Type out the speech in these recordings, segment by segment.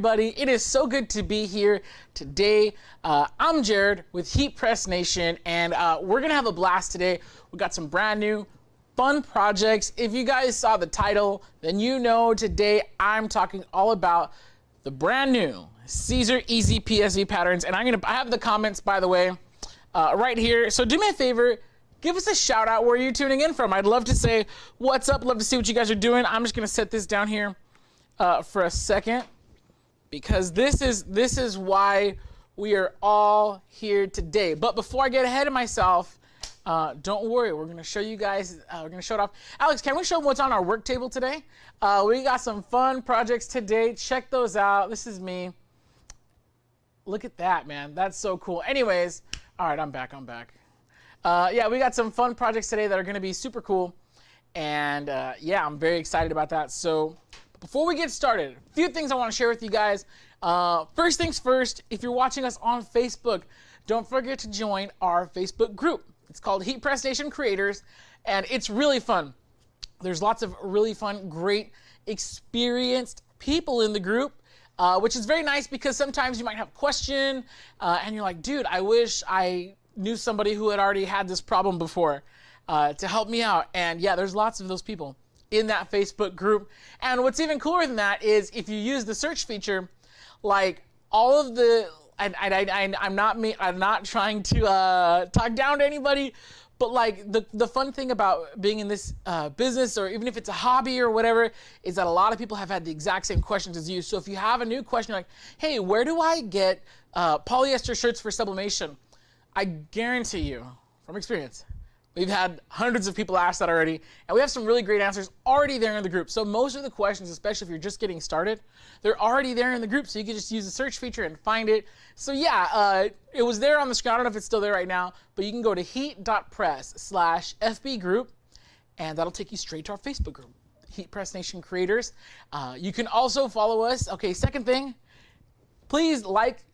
everybody? It is so good to be here today. I'm Jared with Heat Press Nation, and we're gonna have a blast today. We got some brand new fun projects. If you guys saw the title, then you know today I'm talking all about the brand new Siser EasyPSV patterns, and I have the comments, by the way, right here. So do me a favor. Give us a shout out where you're tuning in from. I'd love to say what's up, love to see what you guys are doing. I'm just gonna set this down here for a second, because this is why we are all here today. But before I get ahead of myself, don't worry, we're gonna show you guys, we're gonna show it off. Alex, can we show them what's on our work table today? We got some fun projects today. Check those out. This is me. Look at that, man. That's so cool. Anyways, all right, I'm back. Yeah, we got some fun projects today that are gonna be super cool. And yeah, I'm very excited about that. So before we get started, a few things I want to share with you guys. First things first, if you're watching us on Facebook, don't forget to join our Facebook group. It's called Heat Press Nation Creators, and it's really fun. There's lots of really fun, great, experienced people in the group, which is very nice because sometimes you might have a question, and you're like, dude, I wish I knew somebody who had already had this problem before to help me out. And yeah, there's lots of those people in that Facebook group. And what's even cooler than that is if you use the search feature, like all of the, I'm not trying to talk down to anybody, but like the fun thing about being in this business, or even if it's a hobby or whatever, is that a lot of people have had the exact same questions as you. So if you have a new question like, hey, where do I get polyester shirts for sublimation? I guarantee you from experience, we've had hundreds of people ask that already, and we have some really great answers already there in the group. So most of the questions, especially if you're just getting started, they're already there in the group, so you can just use the search feature and find it. So yeah, it was there on the screen. I don't know if it's still there right now, but you can go to heat.press/FB group, and that'll take you straight to our Facebook group, Heat Press Nation Creators. You can also follow us. Okay, second thing, please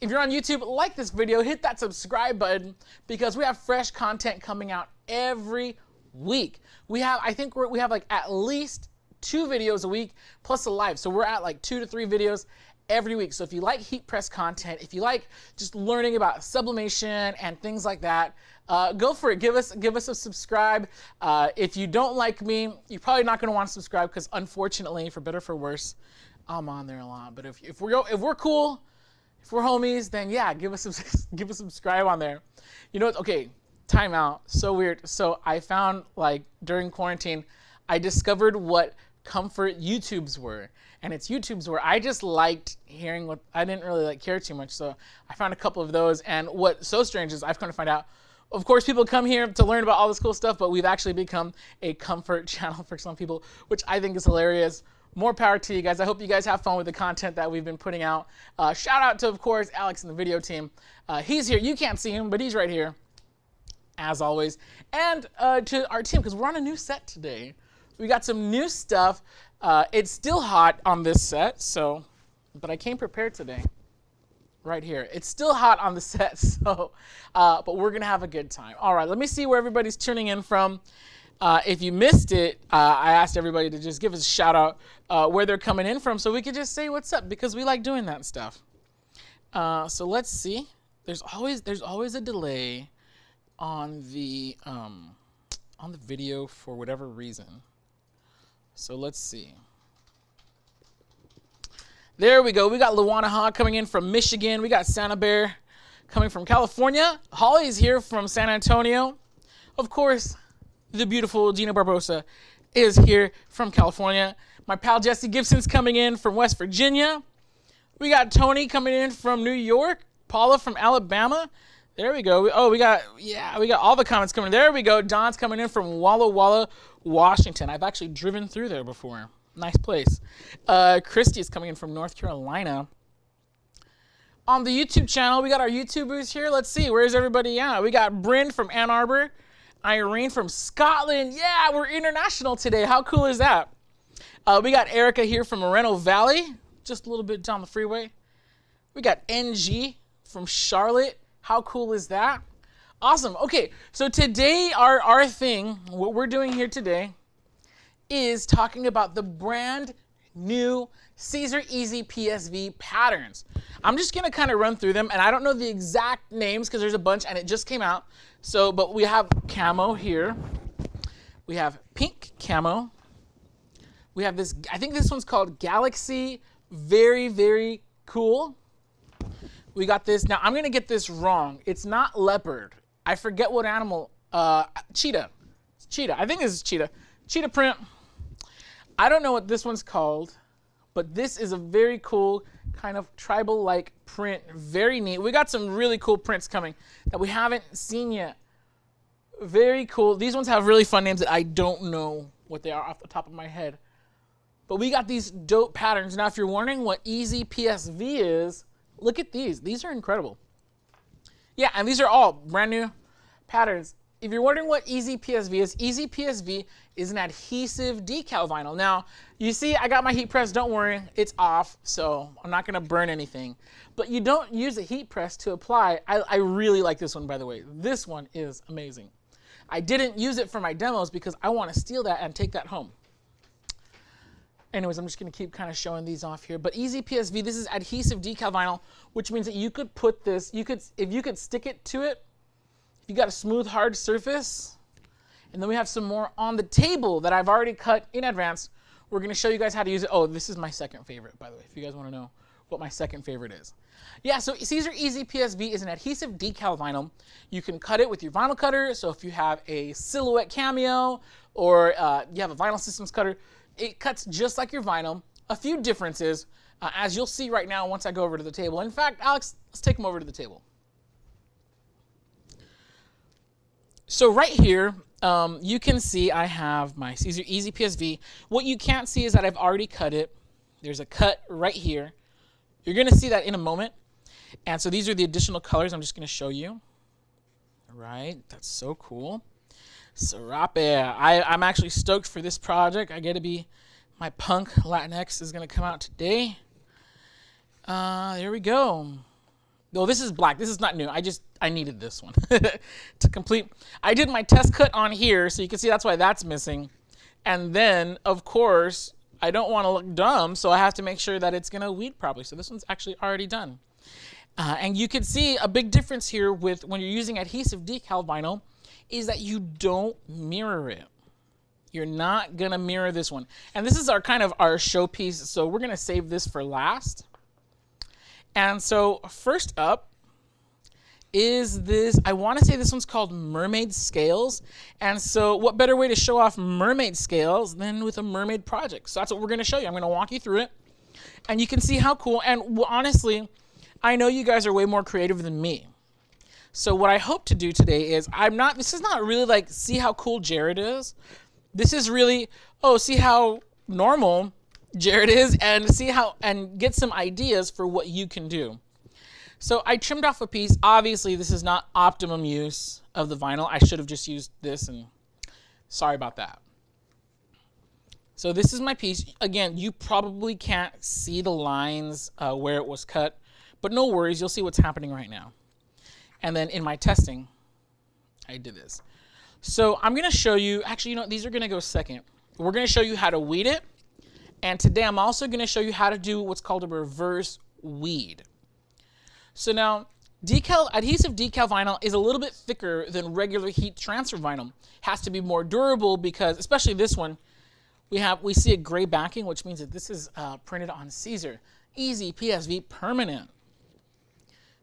if you're on YouTube, like this video, hit that subscribe button, because we have fresh content coming out every week. I think we have like at least 2 videos a week plus a live. So we're at like 2 to 3 videos every week. So if you like heat press content, if you like just learning about sublimation and things like that, go for it. Give us a subscribe. If you don't like me, you're probably not going to want to subscribe, because unfortunately, for better or for worse, I'm on there a lot. But if we're cool, if we're homies, then yeah, give us a subscribe on there. You know what? Okay, time out. So weird. So I found, like, during quarantine, I discovered what comfort YouTubes were. And it's YouTubes where I just liked hearing what I didn't really like care too much. So I found a couple of those. And what's so strange is I've come to find out, of course, people come here to learn about all this cool stuff, but we've actually become a comfort channel for some people, which I think is hilarious. More power to you guys. I hope you guys have fun with the content that we've been putting out. Shout out to, of course, Alex and the video team. He's here. You can't see him, but he's right here, as always. And to our team, because we're on a new set today. We got some new stuff. It's still hot on this set, but I came prepared today. Right here. It's still hot on the set, so but we're going to have a good time. All right, let me see where everybody's tuning in from. If you missed it, I asked everybody to just give us a shout out where they're coming in from, so we could just say what's up, because we like doing that stuff. So let's see. There's always a delay on the video for whatever reason. So let's see. There we go. We got Luana Ha coming in from Michigan. We got Santa Bear coming from California. Holly's here from San Antonio. Of course, the beautiful Gina Barbosa is here from California. My pal Jesse Gibson's coming in from West Virginia. We got Tony coming in from New York. Paula from Alabama. There we go. We got all the comments coming. There we go. Don's coming in from Walla Walla, Washington. I've actually driven through there before. Nice place. Christy is coming in from North Carolina. On the YouTube channel, we got our YouTubers here. Let's see. Where's everybody at? We got Bryn from Ann Arbor. Irene from Scotland. Yeah, we're international today. How cool is that? We got Erica here from Moreno Valley, just a little bit down the freeway. We got NG from Charlotte. How cool is that? Awesome. Okay, so today our thing, what we're doing here today, is talking about the brand new Siser EasyPSV patterns. I'm just gonna kind of run through them, and I don't know the exact names because there's a bunch and it just came out. So, but we have camo here. We have pink camo. We have this, I think this one's called Galaxy. Very, very cool. We got this. Now, I'm gonna get this wrong. It's not leopard. I forget what animal. Cheetah. It's cheetah. I think this is cheetah. Cheetah print. I don't know what this one's called, but this is a very cool kind of tribal-like print. Very neat. We got some really cool prints coming that we haven't seen yet. Very cool. These ones have really fun names that I don't know what they are off the top of my head. But we got these dope patterns. Now, if you're wondering what EasyPSV is, look at these. These are incredible. Yeah, and these are all brand new patterns. If you're wondering what EasyPSV is an adhesive decal vinyl. Now, you see I got my heat press. Don't worry, it's off, so I'm not gonna burn anything. But you don't use a heat press to apply. I really like this one, by the way. This one is amazing. I didn't use it for my demos because I wanna steal that and take that home. Anyways, I'm just gonna keep kind of showing these off here. But EasyPSV, this is adhesive decal vinyl, which means that you could put this, if you could stick it to it, if you got a smooth, hard surface, and then we have some more on the table that I've already cut in advance. We're gonna show you guys how to use it. Oh, this is my second favorite, by the way, if you guys wanna know what my second favorite is. Yeah, so Siser EasyPSV is an adhesive decal vinyl. You can cut it with your vinyl cutter. So if you have a silhouette cameo or you have a vinyl systems cutter, it cuts just like your vinyl. A few differences, as you'll see right now once I go over to the table. In fact, Alex, let's take them over to the table. So right here, you can see I have my Siser EasyPSV. What you can't see is that I've already cut it. There's a cut right here. You're gonna see that in a moment. And so these are the additional colors I'm just gonna show you. All right, that's so cool. Serape. I'm actually stoked for this project. I get to be, my punk Latinx is gonna come out today. There we go. Oh, this is black. This is not new. I needed this one to complete. I did my test cut on here, so you can see that's why that's missing. And then, of course, I don't want to look dumb, so I have to make sure that it's gonna weed properly. So this one's actually already done. And you can see a big difference here with when you're using adhesive decal vinyl is that you don't mirror it. You're not gonna mirror this one. And this is our kind of our showpiece, so we're gonna save this for last. And so first up is this, I wanna say this one's called Mermaid Scales. And so what better way to show off mermaid scales than with a mermaid project? So that's what we're gonna show you. I'm gonna walk you through it and you can see how cool, and honestly, I know you guys are way more creative than me. So what I hope to do today is, this is not really like, see how cool Jared is. This is really, oh, see how normal Jared is, and see how, and get some ideas for what you can do. So I trimmed off a piece. Obviously, this is not optimum use of the vinyl. I should have just used this, and sorry about that. So this is my piece. Again, you probably can't see the lines where it was cut, but no worries, you'll see what's happening right now. And then in my testing, I did this. So I'm gonna show you, actually, you know, these are gonna go second. We're gonna show you how to weed it. And today I'm also gonna show you how to do what's called a reverse weed. So now, adhesive decal vinyl is a little bit thicker than regular heat transfer vinyl. Has to be more durable because, especially this one, we see a gray backing, which means that this is printed on Siser EasyPSV permanent.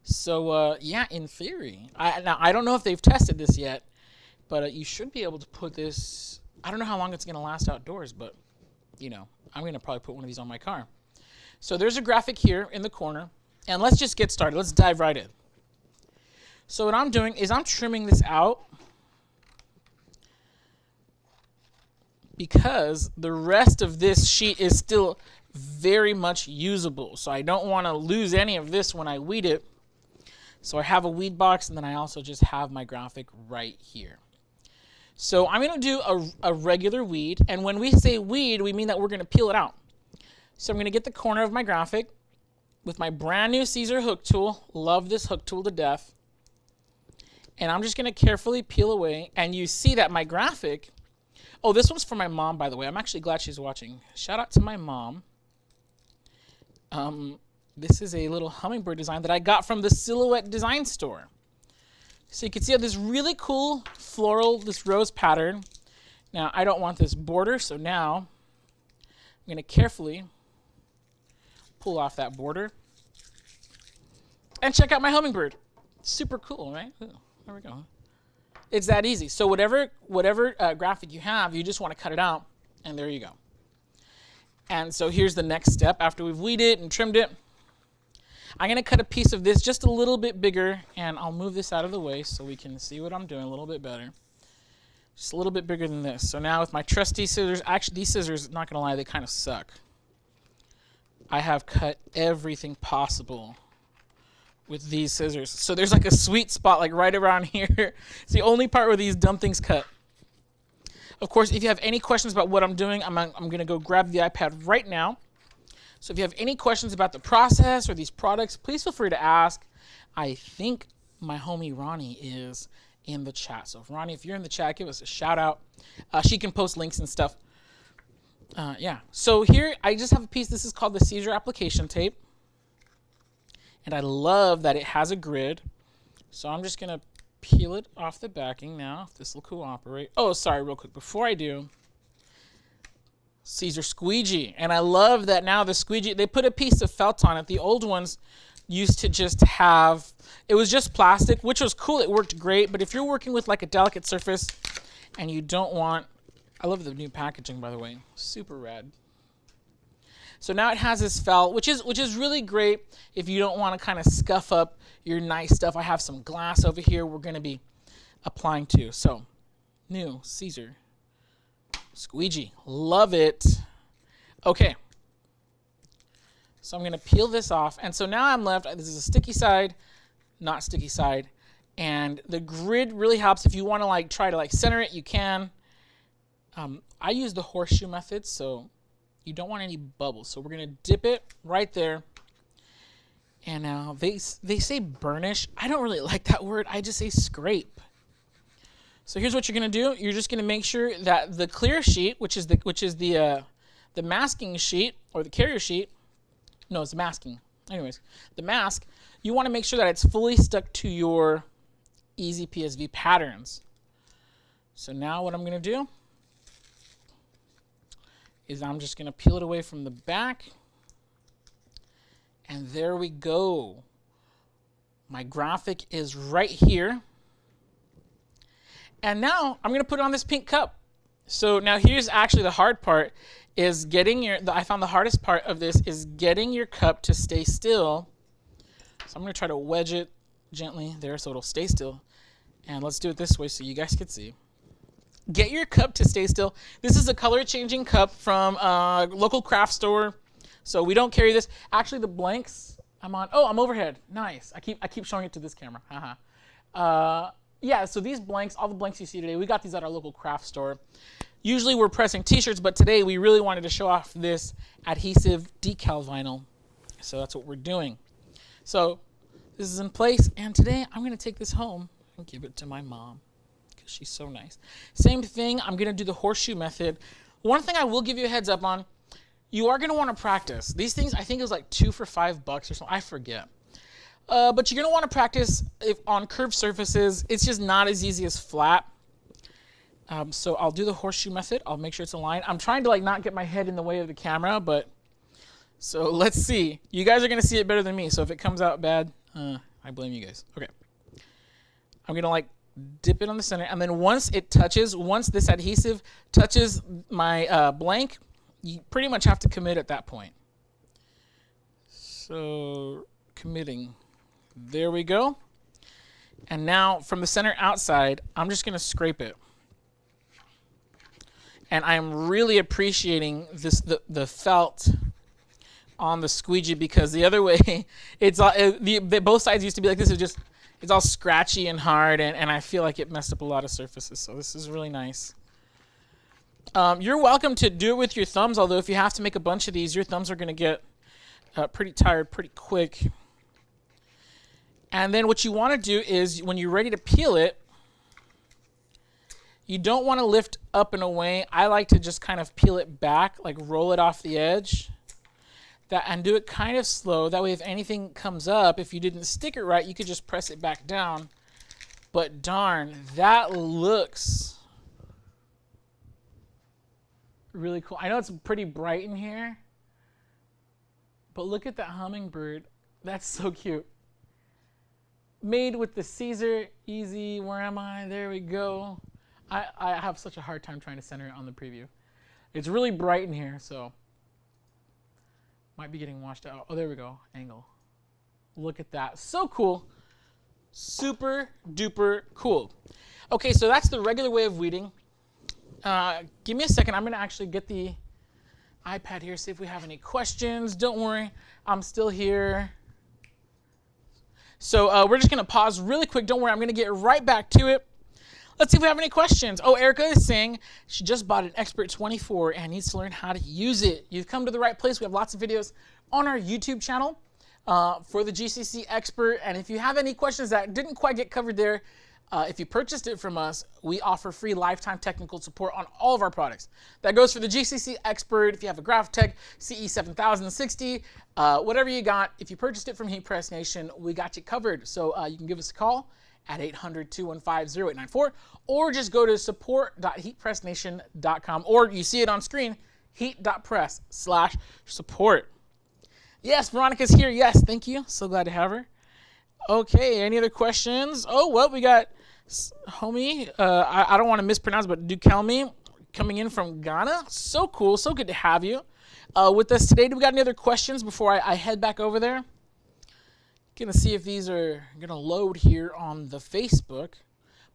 So yeah, in theory, now I don't know if they've tested this yet, but you should be able to put this. I don't know how long it's gonna last outdoors, but you know, I'm gonna probably put one of these on my car. So there's a graphic here in the corner, and let's just get started. Let's dive right in. So what I'm doing is I'm trimming this out because the rest of this sheet is still very much usable. So I don't want to lose any of this when I weed it. So I have a weed box, and then I also just have my graphic right here. So I'm going to do a regular weed, and when we say weed, we mean that we're going to peel it out. So I'm going to get the corner of my graphic with my brand new Siser hook tool. Love this hook tool to death. And I'm just going to carefully peel away, and you see that my graphic, oh, this one's for my mom, by the way. I'm actually glad she's watching. Shout out to my mom. This is a little hummingbird design that I got from the Silhouette Design Store. So you can see I have this really cool floral, this rose pattern. Now I don't want this border, so now I'm going to carefully pull off that border. And check out my hummingbird. Super cool, right? Ooh, there we go. It's that easy. So whatever graphic you have, you just want to cut it out, and there you go. And so here's the next step. After we've weeded it and trimmed it, I'm going to cut a piece of this just a little bit bigger, and I'll move this out of the way so we can see what I'm doing a little bit better. Just a little bit bigger than this. So now with my trusty scissors, actually these scissors, not going to lie, they kind of suck. I have cut everything possible with these scissors. So there's like a sweet spot like right around here. It's the only part where these dumb things cut. Of course, if you have any questions about what I'm doing, I'm going to go grab the iPad right now. So if you have any questions about the process or these products, please feel free to ask. I think my homie Ronnie is in the chat. So if Ronnie, if you're in the chat, give us a shout out. She can post links and stuff. Yeah. So here I just have a piece. This is called the Siser application tape. And I love that it has a grid. So I'm just going to peel it off the backing now, if this will cooperate. Oh, sorry, real quick. Before I do, Siser squeegee. And I love that now the squeegee, they put a piece of felt on it. The old ones used to just have, it was just plastic, which was cool. It worked great. But if you're working with like a delicate surface and you don't want, I love the new packaging, by the way. Super rad. So now it has this felt, which is really great if you don't want to kind of scuff up your nice stuff. I have some glass over here we're going to be applying to. So, new Siser squeegee. Love it. Okay. So I'm going to peel this off. And so now I'm left, this is a sticky side, not sticky side. And the grid really helps. If you want to like try to like center it, you can. I use the horseshoe method, so you don't want any bubbles. So we're going to dip it right there. And now they say burnish. I don't really like that word. I just say scrape. So here's what you're going to do. You're just going to make sure that the clear sheet, which is the masking sheet or the carrier sheet. No, it's masking. Anyways, the mask, you want to make sure that it's fully stuck to your EasyPSV patterns. So now what I'm going to do is I'm just going to peel it away from the back. And there we go. My graphic is right here. And now I'm going to put it on this pink cup. So now here's actually the hard part is getting I found the hardest part of this is getting your cup to stay still. So I'm going to try to wedge it gently there so it'll stay still. And let's do it this way so you guys can see. Get your cup to stay still. This is a color changing cup from a local craft store. So we don't carry this. Actually, the blanks I'm on. Oh, I'm overhead. Nice. I keep showing it to this camera. Yeah, so these blanks, all the blanks you see today, we got these at our local craft store. Usually we're pressing t-shirts, but today we really wanted to show off this adhesive decal vinyl. So that's what we're doing. So this is in place, and today I'm going to take this home and give it to my mom because she's so nice. Same thing, I'm going to do the horseshoe method. One thing I will give you a heads up on, you are going to want to practice. These things, I think it was like 2 for $5 or something. I forget. But you're going to want to practice on curved surfaces. It's just not as easy as flat. So I'll do the horseshoe method. I'll make sure it's aligned. I'm trying to like not get my head in the way of the camera, but so let's see. You guys are going to see it better than me. So if it comes out bad, I blame you guys. Okay. I'm going to like dip it on the center. And then once this adhesive touches my blank, you pretty much have to commit at that point. So committing. There we go. And now from the center outside, I'm just going to scrape it. And I'm really appreciating the felt on the squeegee because the other way, it's all, both sides used to be like this. It's all scratchy and hard, and I feel like it messed up a lot of surfaces. So this is really nice. You're welcome to do it with your thumbs, although if you have to make a bunch of these, your thumbs are going to get pretty tired pretty quick. And then what you want to do is when you're ready to peel it, you don't want to lift up and away. I like to just kind of peel it back, like roll it off the edge. that and do it kind of slow. That way if anything comes up, if you didn't stick it right, you could just press it back down. But darn, that looks really cool. I know it's pretty bright in here, but look at that hummingbird. That's so cute. Made with the Siser Easy. Where am I? There we go. I have such a hard time trying to center it on the preview. It's really bright in here, so might be getting washed out. Oh, there we go. Angle. Look at that. So cool. Super duper cool. Okay, so that's the regular way of weeding. Give me a second. I'm going to actually get the iPad here, see if we have any questions. Don't worry. I'm still here. So we're just going to pause really quick. Don't worry. I'm going to get right back to it. Let's see if we have any questions. Oh, Erica is saying she just bought an Expert 24 and needs to learn how to use it. You've come to the right place. We have lots of videos on our YouTube channel for the GCC Expert. And if you have any questions that didn't quite get covered there, if you purchased it from us, we offer free lifetime technical support on all of our products. That goes for the GCC Expert. If you have a Graphtec CE7060, whatever you got, if you purchased it from Heat Press Nation, we got you covered. So you can give us a call at 800-215-0894, or just go to support.heatpressnation.com, or you see it on screen, heat.press/support. Yes, Veronica's here. Yes, thank you. So glad to have her. Okay, any other questions? Oh, well, we got homie, I don't want to mispronounce, but Dukelmi coming in from Ghana. So cool. So good to have you with us today. Do we got any other questions before I head back over there? Gonna see if these are gonna load here on the Facebook.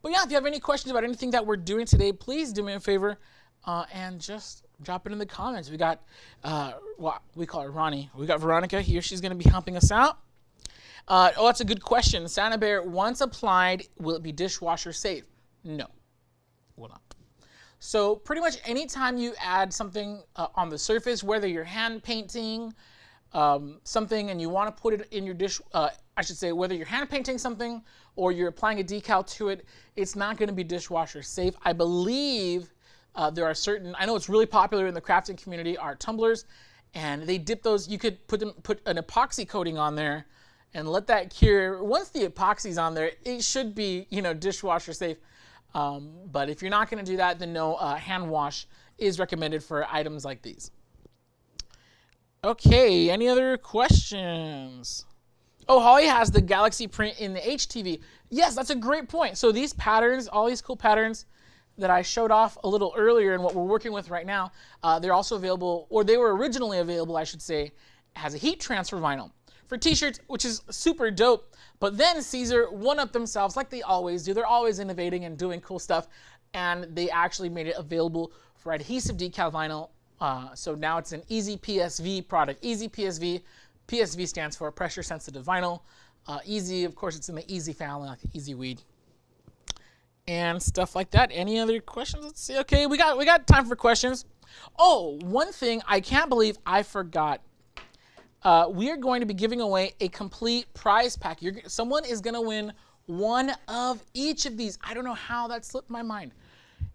But yeah, if you have any questions about anything that we're doing today, please do me a favor and just drop it in the comments. We got, well, we call her Ronnie. We got Veronica here. She's gonna be helping us out. Oh, that's a good question. Santa Bear, once applied, will it be dishwasher safe? No, will not. So pretty much anytime you add something on the surface, whether you're hand painting something and you want to put it in your dish, I should say, whether you're hand painting something or you're applying a decal to it, it's not going to be dishwasher safe. I believe there are certain, I know it's really popular in the crafting community, are tumblers, and they dip those. You could put an epoxy coating on there and let that cure. Once the epoxy's on there, it should be, you know, dishwasher safe. But if you're not going to do that, then no, hand wash is recommended for items like these. Okay, any other questions? Oh, Holly has the Galaxy print in the HTV. Yes, that's a great point. So these patterns, all these cool patterns that I showed off a little earlier and what we're working with right now, they're also available, or they were originally available, I should say, as a heat transfer vinyl for t-shirts, which is super dope. But then Siser one-upped themselves like they always do. They're always innovating and doing cool stuff, and they actually made it available for adhesive decal vinyl. So now it's an EasyPSV product. EasyPSV, PSV stands for pressure sensitive vinyl. Easy, of course, it's in the Easy family, like Easy Weed and stuff like that. Any other questions? Let's see. Okay, we got time for questions. Oh, one thing I can't believe I forgot. We are going to be giving away a complete prize pack. Someone is going to win one of each of these. I don't know how that slipped my mind.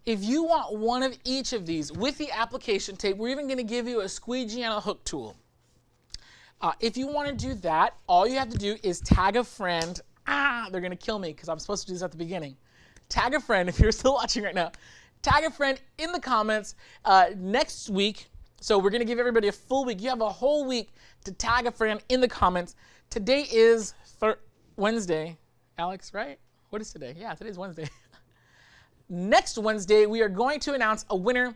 If you want one of each of these with the application tape, we're even going to give you a squeegee and a hook tool. If you want to do that, all you have to do is tag a friend. They're going to kill me because I'm supposed to do this at the beginning. Tag a friend if you're still watching right now. Tag a friend in the comments next week. So we're going to give everybody a full week. You have a whole week to tag a friend in the comments. Today is Wednesday. Alex, right? What is today? Yeah, today's Wednesday. Next Wednesday, we are going to announce a winner.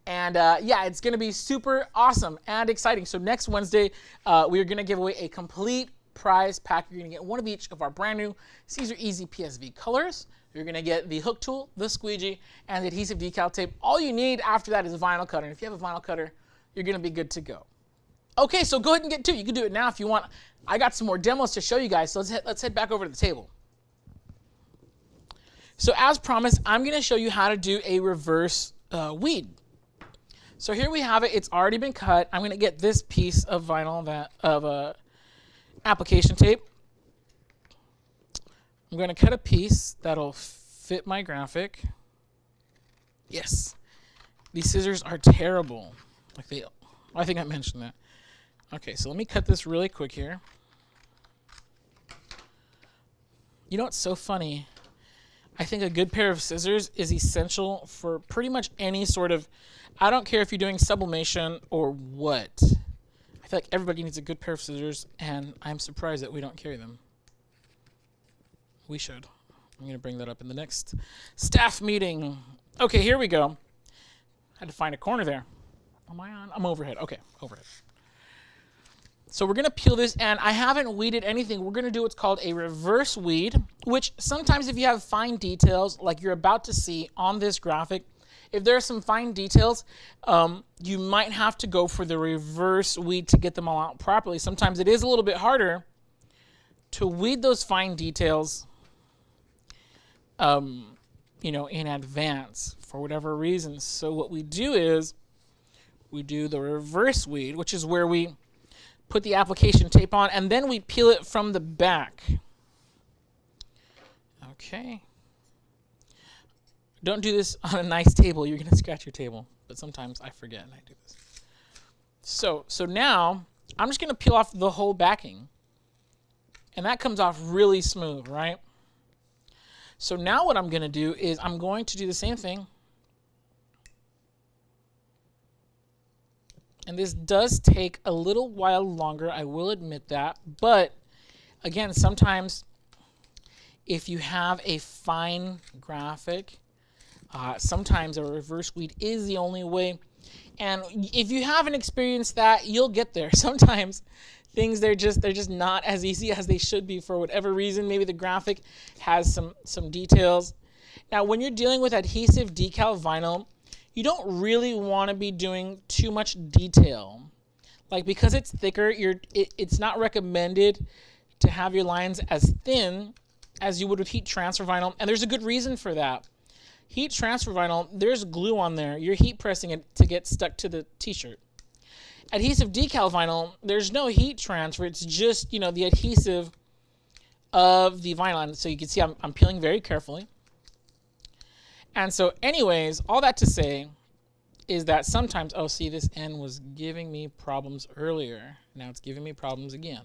And yeah, it's going to be super awesome and exciting. So next Wednesday, we are going to give away a complete prize pack. You're going to get one of each of our brand new Siser EasyPSV colors. You're going to get the hook tool, the squeegee, and the adhesive decal tape. All you need after that is a vinyl cutter. And if you have a vinyl cutter, you're going to be good to go. Okay, so go ahead and get to it. You can do it now if you want. I got some more demos to show you guys, so let's head back over to the table. So as promised, I'm going to show you how to do a reverse weed. So here we have it. It's already been cut. I'm going to get this piece of vinyl, application tape. I'm going to cut a piece that'll fit my graphic. Yes, these scissors are terrible. I think I mentioned that. Okay, so let me cut this really quick here. You know what's so funny? I think a good pair of scissors is essential for pretty much any sort of, I don't care if you're doing sublimation or what. I feel like everybody needs a good pair of scissors, and I'm surprised that we don't carry them. We should. I'm going to bring that up in the next staff meeting. Okay, here we go. Had to find a corner there. Am I on? I'm overhead. Okay, overhead. So we're going to peel this, and I haven't weeded anything. We're going to do what's called a reverse weed, which sometimes if you have fine details, like you're about to see on this graphic, if there are some fine details, you might have to go for the reverse weed to get them all out properly. Sometimes it is a little bit harder to weed those fine details, you know, in advance for whatever reason. So what we do is we do the reverse weed, which is where we put the application tape on, and then we peel it from the back. Okay. Don't do this on a nice table. You're going to scratch your table. But sometimes I forget and I do this. So now I'm just going to peel off the whole backing. And that comes off really smooth, right? So now what I'm going to do is I'm going to do the same thing. And this does take a little while longer, I will admit that. But again, sometimes if you have a fine graphic, sometimes a reverse weed is the only way. And if you haven't experienced that, you'll get there. Sometimes things, they're just not as easy as they should be for whatever reason. Maybe the graphic has some details. Now, when you're dealing with adhesive decal vinyl, you don't really want to be doing too much detail. Like, because it's thicker, it's not recommended to have your lines as thin as you would with heat transfer vinyl. And there's a good reason for that. Heat transfer vinyl, there's glue on there. You're heat pressing it to get stuck to the t-shirt. Adhesive decal vinyl, there's no heat transfer. It's just, you know, the adhesive of the vinyl. And so you can see I'm peeling very carefully. And so anyways, all that to say is that sometimes, oh, see, this end was giving me problems earlier. Now it's giving me problems again.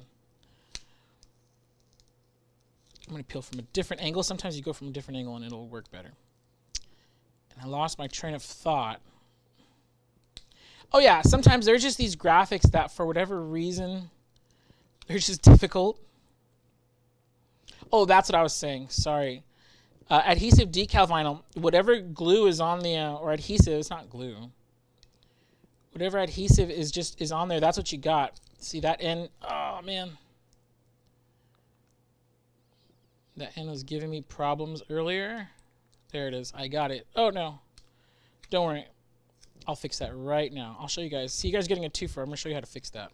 I'm going to peel from a different angle. Sometimes you go from a different angle and it'll work better. And I lost my train of thought. Oh yeah, sometimes there's just these graphics that for whatever reason, they're just difficult. Oh, that's what I was saying. Sorry. Adhesive decal vinyl, whatever glue is on the, or adhesive, it's not glue. Whatever adhesive is on there, that's what you got. See that end? Oh man. That end was giving me problems earlier. There it is. I got it. Oh no. Don't worry. I'll fix that right now. I'll show you guys. See, you guys are getting a twofer. I'm going to show you how to fix that.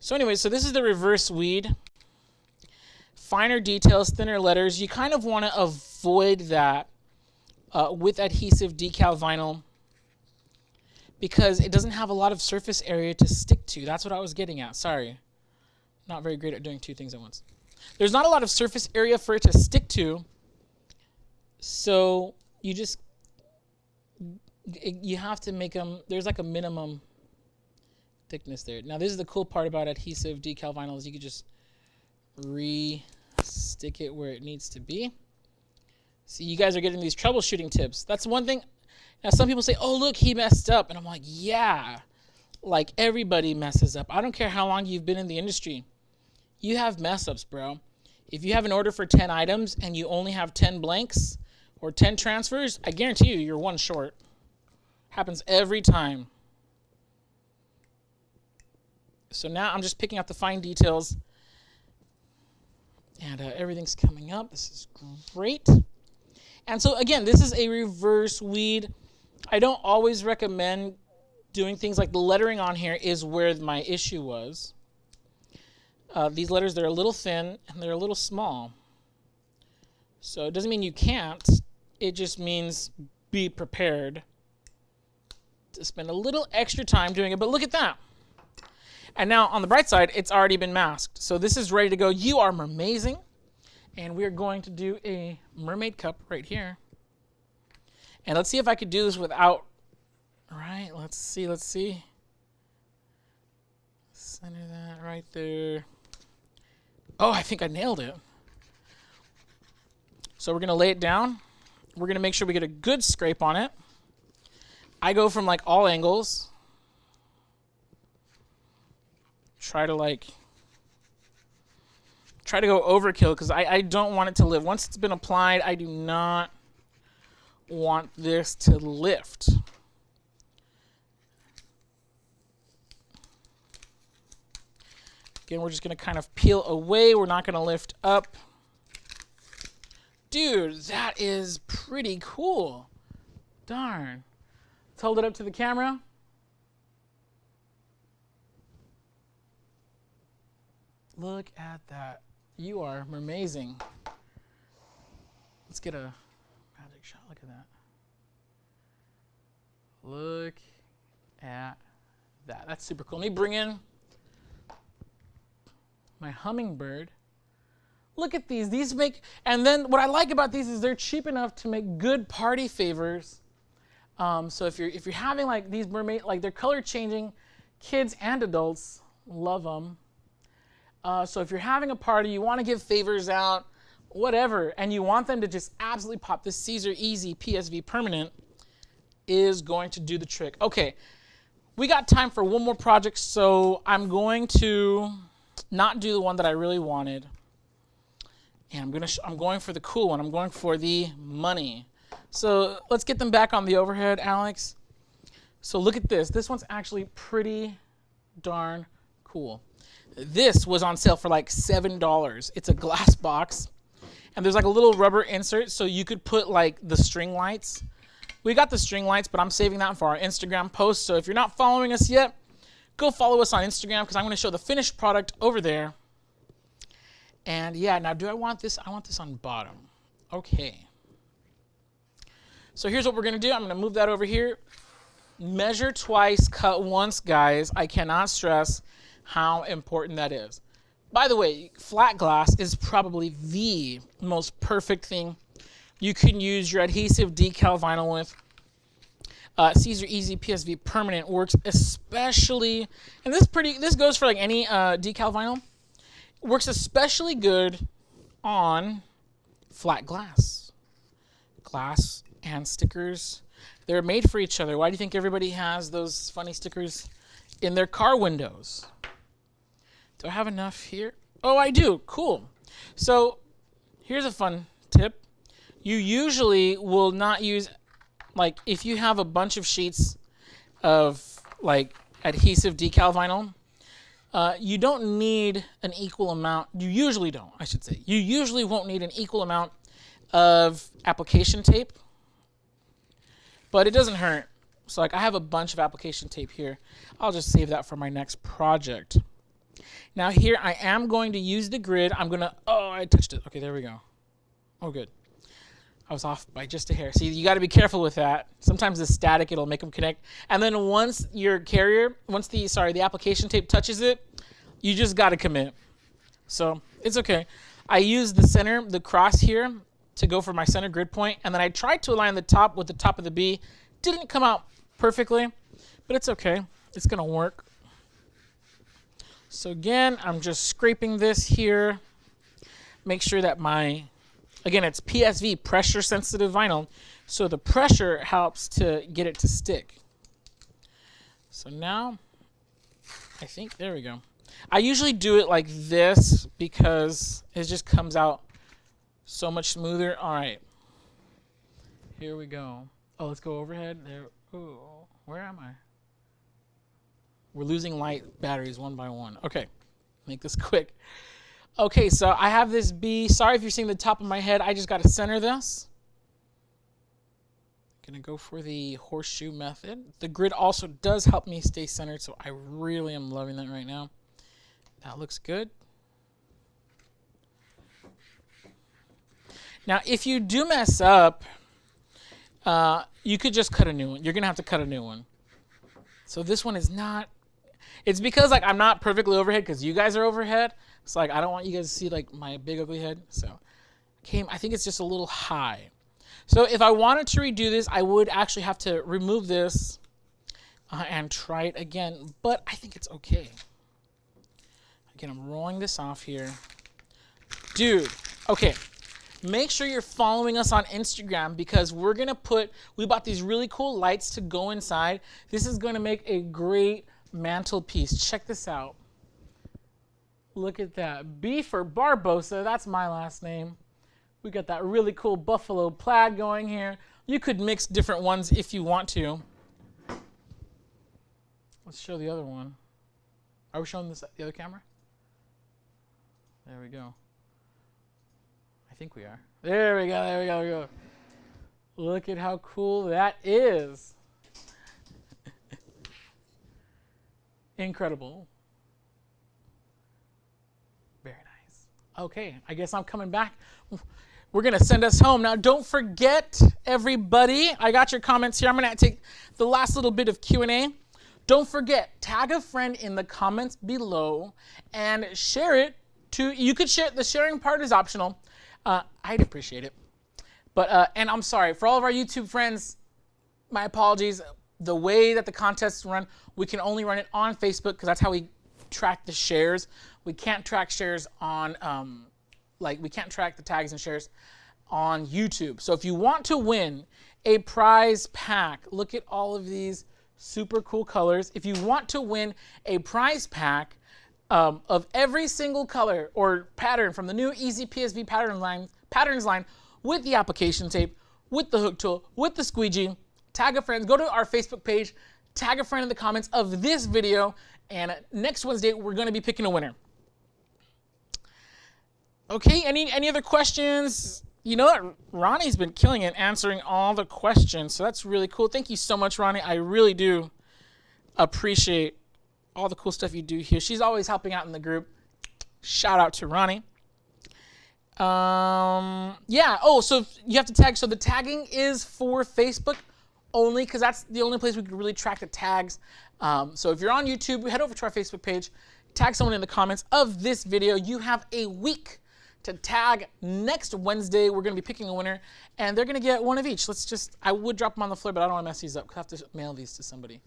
So anyway, so this is the reverse weed. Finer details, thinner letters. You kind of want to avoid that with adhesive decal vinyl because it doesn't have a lot of surface area to stick to. That's what I was getting at. Sorry. Not very great at doing two things at once. There's not a lot of surface area for it to stick to, so you have to make them, there's like a minimum thickness there. Now this is the cool part about adhesive decal vinyl is you can just stick it where it needs to be. See, you guys are getting these troubleshooting tips. That's one thing. Now some people say, oh look, he messed up. And I'm like, yeah, like everybody messes up. I don't care how long you've been in the industry. You have mess ups, bro. If you have an order for 10 items and you only have 10 blanks or 10 transfers, I guarantee you, you're one short. Happens every time. So now I'm just picking out the fine details. And everything's coming up. This is great. And so again, this is a reverse weed. I don't always recommend doing things like the lettering on here is where my issue was. These letters, they're a little thin and they're a little small. So it doesn't mean you can't. It just means be prepared to spend a little extra time doing it. But look at that. And now on the bright side, it's already been masked. So this is ready to go. You are amazing. And we're going to do a mermaid cup right here. And let's see if I could do this without, all right, let's see. Center that right there. Oh, I think I nailed it. So we're going to lay it down. We're going to make sure we get a good scrape on it. I go from like all angles. Try to go overkill because I don't want it to lift. Once it's been applied, I do not want this to lift. Again, we're just going to kind of peel away. We're not going to lift up. Dude, that is pretty cool. Darn. Let's hold it up to the camera. Look at that. You are amazing. Let's get a magic shot. Look at that. Look at that. That's super cool. Let me bring in my hummingbird. Look at these. These make, and then what I like about these is they're cheap enough to make good party favors. So if you're having like these mermaid, like they're color changing, kids and adults love them. So if you're having a party, you want to give favors out, whatever, and you want them to just absolutely pop, this Siser EasyPSV Permanent is going to do the trick. Okay, we got time for one more project, so I'm going to not do the one that I really wanted. And I'm going for the cool one. I'm going for the money. So let's get them back on the overhead, Alex. So look at this. This one's actually pretty darn cool. This was on sale for like $7. It's a glass box. And there's like a little rubber insert so you could put like the string lights. We got the string lights, but I'm saving that for our Instagram post. So if you're not following us yet, go follow us on Instagram because I'm going to show the finished product over there. And yeah, now do I want this? I want this on bottom. Okay. So here's what we're going to do. I'm going to move that over here. Measure twice, cut once, guys. I cannot stress how important that is. By the way, flat glass is probably the most perfect thing you can use your adhesive decal vinyl with. Siser EasyPSV Permanent works especially, and this goes for like any decal vinyl. Works especially good on flat glass. Glass and stickers, they're made for each other. Why do you think everybody has those funny stickers in their car windows? Do I have enough here? Oh, I do. Cool. So here's a fun tip. You usually will not use, like if you have a bunch of sheets of like adhesive decal vinyl, you don't need an equal amount. You usually don't, I should say. You usually won't need an equal amount of application tape, but it doesn't hurt. So like I have a bunch of application tape here. I'll just save that for my next project. Now here I am going to use the grid. I'm gonna, oh, I touched it. Okay, there we go. Oh, good. I was off by just a hair. See, you got to be careful with that. Sometimes the static, it'll make them connect. And then once your carrier, the application tape touches it, you just got to commit. So it's okay. I use the center, the cross here to go for my center grid point. And then I tried to align the top with the top of the B. Didn't come out perfectly, but it's okay. It's going to work. So again, I'm just scraping this here. Make sure that again, it's PSV, pressure sensitive vinyl, so the pressure helps to get it to stick. So now, I think, there we go. I usually do it like this because it just comes out so much smoother. All right, here we go. Oh, let's go overhead. There. Ooh, where am I? We're losing light batteries one by one. Okay, make this quick. Okay, so I have this B. Sorry if you're seeing the top of my head. I just got to center this. Gonna go for the horseshoe method. The grid also does help me stay centered, so I really am loving that right now. That looks good. Now, if you do mess up, you could just cut a new one. You're gonna have to cut a new one. So this one is not. It's because like I'm not perfectly overhead because you guys are overhead. It's like I don't want you guys to see like my big ugly head. So I think it's just a little high. So if I wanted to redo this, I would actually have to remove this and try it again. But I think it's okay. Again, I'm rolling this off here. Dude, okay. Make sure you're following us on Instagram because we bought these really cool lights to go inside. This is going to make a great mantelpiece. Check this out. Look at that. B for Barbosa. That's my last name. We got that really cool buffalo plaid going here. You could mix different ones if you want to. Let's show the other one. Are we showing this the other camera? There we go. I think we are. There we go, there we go, there we go. Look at how cool that is. Incredible. Very nice. Okay, I guess I'm coming back. We're going to send us home. Now, don't forget, everybody, I got your comments here. I'm going to take the last little bit of Q&A. Don't forget, tag a friend in the comments below and share it to, you could share, the sharing part is optional. I'd appreciate it. But, and I'm sorry, for all of our YouTube friends, my apologies. The way that the contests run, we can only run it on Facebook because that's how we track the shares. We can't track shares on, we can't track the tags and shares on YouTube. So if you want to win a prize pack, look at all of these super cool colors. If you want to win a prize pack of every single color or pattern from the new EasyPSV patterns line with the application tape, with the hook tool, with the squeegee, tag a friend, go to our Facebook page, tag a friend in the comments of this video, and next Wednesday we're going to be picking a winner. Okay, any other questions? You know what? Ronnie's been killing it answering all the questions, so that's really cool. Thank you so much, Ronnie. I really do appreciate all the cool stuff you do here. She's always helping out in the group. Shout out to Ronnie. Yeah, oh, so you have to tag. So the tagging is for Facebook only because that's the only place we can really track the tags. So if you're on YouTube, head over to our Facebook page, tag someone in the comments of this video. You have a week to tag. Next Wednesday, we're going to be picking a winner, and they're going to get one of each. I would drop them on the floor, but I don't want to mess these up. I have to mail these to somebody.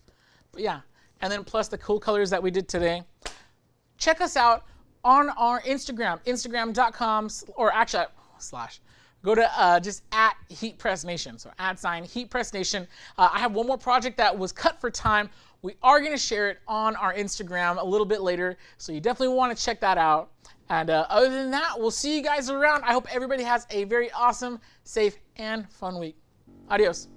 But yeah, and then plus the cool colors that we did today. Check us out on our Instagram, instagram.com, or actually, go to just at HeatPressNation, so @HeatPressNation. I have one more project that was cut for time. We are going to share it on our Instagram a little bit later, so you definitely want to check that out. And other than that, we'll see you guys around. I hope everybody has a very awesome, safe, and fun week. Adios.